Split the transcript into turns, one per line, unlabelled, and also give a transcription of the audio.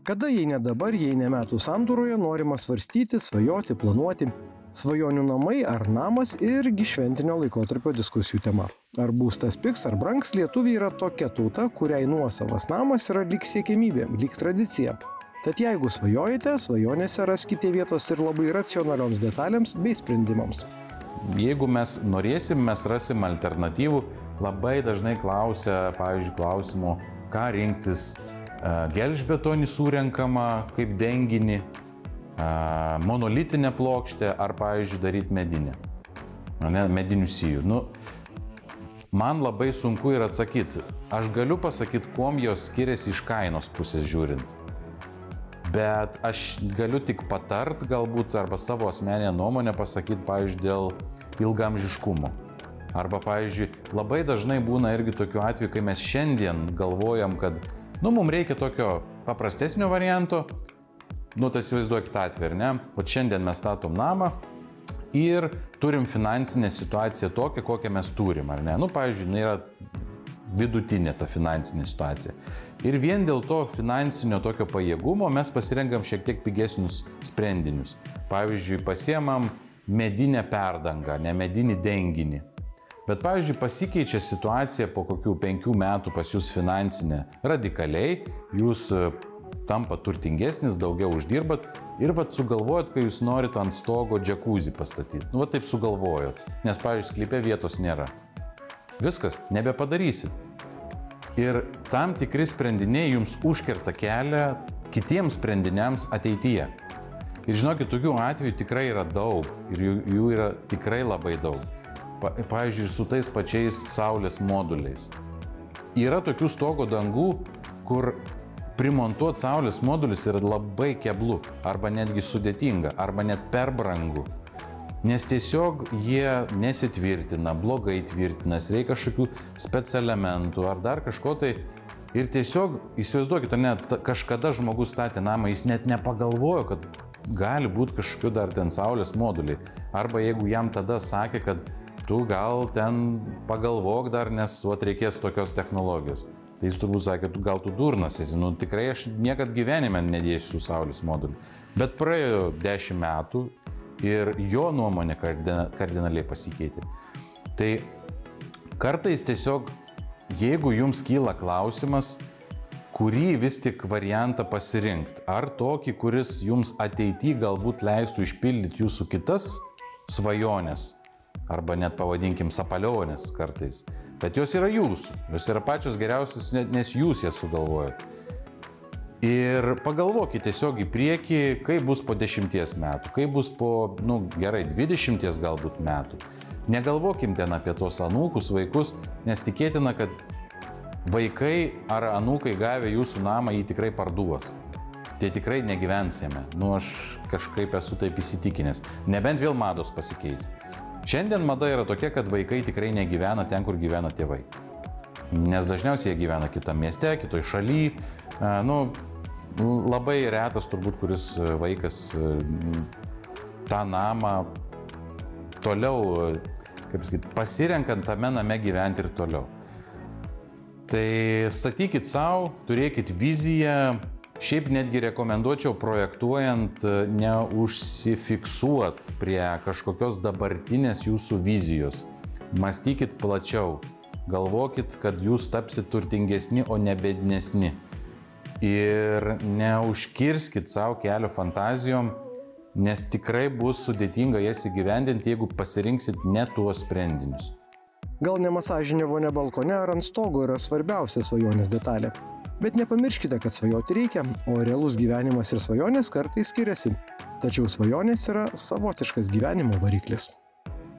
Kada, jei ne dabar, jei ne metų sandūroje, norima svarstyti, svajoti, planuoti. Svajonių namai ar namas irgi šventinio laikotarpio diskusijų tema. Ar būstas pigs ar brangs, lietuviai yra tokia tauta, kuriai nuosavas namas yra lyg siekiamybė, lyg tradicija. Tad jeigu svajojate, svajonėse raskite vietos ir labai racionalioms detalėms bei sprendimams.
Jeigu mes norėsim, mes rasim alternatyvų. Labai dažnai klausia, pavyzdžiui, klausimų, ką rinktis, gelžbetonį surenkamą kaip denginį, monolitinę plokštę ar, pavyzdžiui, daryti medinę, medinių sijų. Man labai sunku yra atsakyti. Aš galiu pasakyti, kuom jos skiriasi iš kainos pusės žiūrint. Bet aš galiu tik patart galbūt arba savo asmeninę nuomonę pasakyti, pavyzdžiui, dėl ilgaamžiškumo. Arba, pavyzdžiui, labai dažnai būna irgi tokių atvejų, kai mes šiandien galvojam, kad mums reikia tokio paprastesnio varianto, tai įsivaizduokite atvejį, ne? O šiandien mes statom namą ir turim finansinę situaciją tokią, kokią mes turim, ar ne? Pavyzdžiui, yra vidutinė ta finansinė situacija. Ir vien dėl to finansinio tokio pajėgumo mes pasirenkam šiek tiek pigesnius sprendinius. Pavyzdžiui, pasiemam medinę perdangą, ne medinį denginį. Bet, pavyzdžiui, pasikeičia situacija po kokių 5 metų pas jūs finansinė radikaliai, jūs tampa turtingesnis, daugiau uždirbat ir sugalvojot, kai jūs norit ant stogo džakuzį pastatyti. Taip sugalvojot, nes, pavyzdžiui, sklype vietos nėra. Viskas, nebepadarysit. Ir tam tikri sprendiniai jums užkerta kelią kitiems sprendiniams ateityje. Ir žinokit, tokių atvejų tikrai yra daug ir jų yra tikrai labai daug. Pavyzdžiui, su tais pačiais saulės moduliais. Yra tokių stogo dangų, kur primontuoti saulės modulius yra labai keblu, arba netgi sudėtinga, arba net per brangu. Nes tiesiog jie nesitvirtina, blogai tvirtinas, reikia kažkokių specialiamentų ar dar kažko tai. Ir tiesiog, įsivaizduokite, net kažkada žmogus statė namą, jis net nepagalvojo, kad gali būti kažkokių dar ten saulės moduliai. Arba jeigu jam tada sakė, kad tu gal ten pagalvok dar, nes reikės tokios technologijos. Tai jis turbūt sakė, gal tu durnas esi, tikrai aš niekad gyvenime nedėsiu saulės modulių. Bet praėjo 10 metų ir jo nuomonė kardinaliai pasikeitė. Tai kartais tiesiog, jeigu jums kyla klausimas, kurį vis tik variantą pasirinkti, ar tokį, kuris jums ateityje galbūt leistų išpildyti jūsų kitas svajonės, arba net pavadinkim sapalionės kartais. Bet jos yra jūsų, jos yra pačios geriausios, nes jūs jas sugalvojat. Ir pagalvokite tiesiog į priekį, kaip bus po 10 metų, kaip bus po, gerai, 20 galbūt metų. Negalvokim ten apie tos anūkus, vaikus, nes tikėtina, kad vaikai ar anūkai gavę jūsų namą jį tikrai parduos. Tai tikrai negyvensime. Aš kažkaip esu taip įsitikinęs. Nebent vėl mados pasikeis. Šiandien mada yra tokia, kad vaikai tikrai negyvena ten, kur gyvena tėvai. Nes dažniausiai jie gyvena kitam mieste, kitoj šaly. Labai retas turbūt, kuris vaikas tą namą toliau, pasirenkant tame name gyventi ir toliau. Tai statykit savo, turėkit viziją. Šiaip netgi rekomenduočiau projektuojant neužsifiksuot prie kažkokios dabartinės jūsų vizijos. Mąstykit plačiau, galvokit, kad jūs tapsit turtingesni, o ne bednesni. Ir neužkirskit savo kelio fantazijom, nes tikrai bus sudėtinga jas įgyvendinti, jeigu pasirinksit ne tuos sprendinius.
Gal ne masažinė vonia balkone ar ant stogo yra svarbiausia svajonės detalė. Bet nepamirškite, kad svajoti reikia, o realus gyvenimas ir svajonės kartais skiriasi. Tačiau svajonės yra savotiškas gyvenimo variklis.